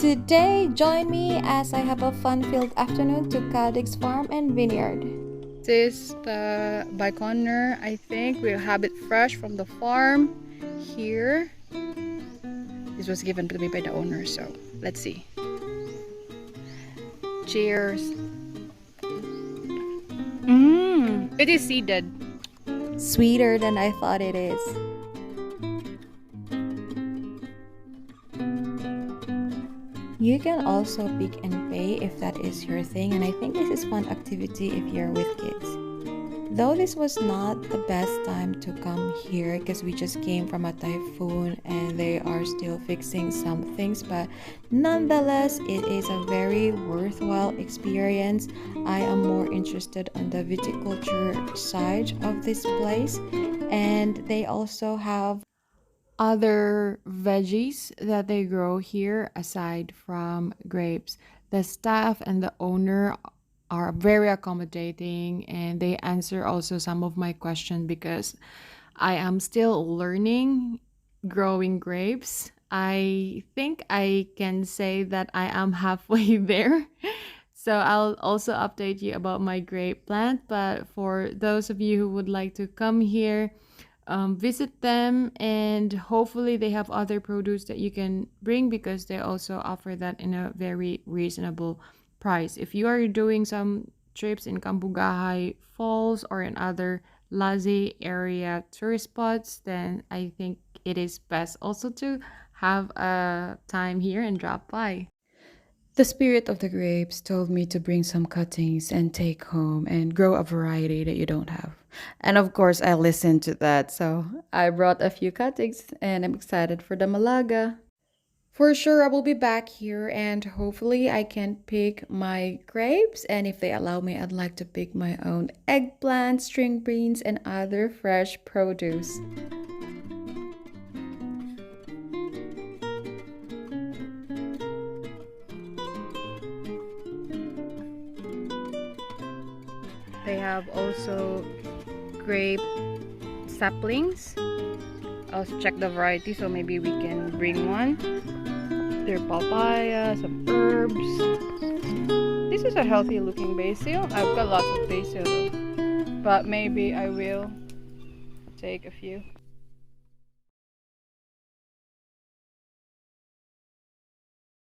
Today, join me as I have a fun-filled afternoon to Cadegs Farm and Vineyard. This is the Baikonour. I think we'll have it fresh from the farm here. This was given to me by the owner, so let's see. Cheers. It is seeded. Sweeter than I thought it is. You can also pick and pay if that is your thing, and I think this is fun activity if you're with kids. Though this was not the best time to come here because we just came from a typhoon and they are still fixing some things, but nonetheless it is a very worthwhile experience. I am more interested on the viticulture side of this place, and they also have other veggies that they grow here aside from grapes. The staff and the owner are very accommodating, and they answer also some of my questions because I am still learning growing grapes. I think I can say that I am halfway there. So I'll also update you about my grape plant. But for those of you who would like to come here, visit them, and hopefully they have other produce that you can bring because they also offer that in a very reasonable price. If you are doing some trips in Cambugahay Falls or in other Lazi area tourist spots, then I think it is best also to have a time here and drop by. The spirit of the grapes told me to bring some cuttings and take home and grow a variety that you don't have. And of course, I listened to that, so I brought a few cuttings and I'm excited for the Malaga. For sure, I will be back here and hopefully I can pick my grapes. And if they allow me, I'd like to pick my own eggplant, string beans, and other fresh produce. They have also grape saplings. I'll check the variety so maybe we can bring one. There are papaya, some herbs. This is a healthy looking basil. I've got lots of basil though, but maybe I will take a few.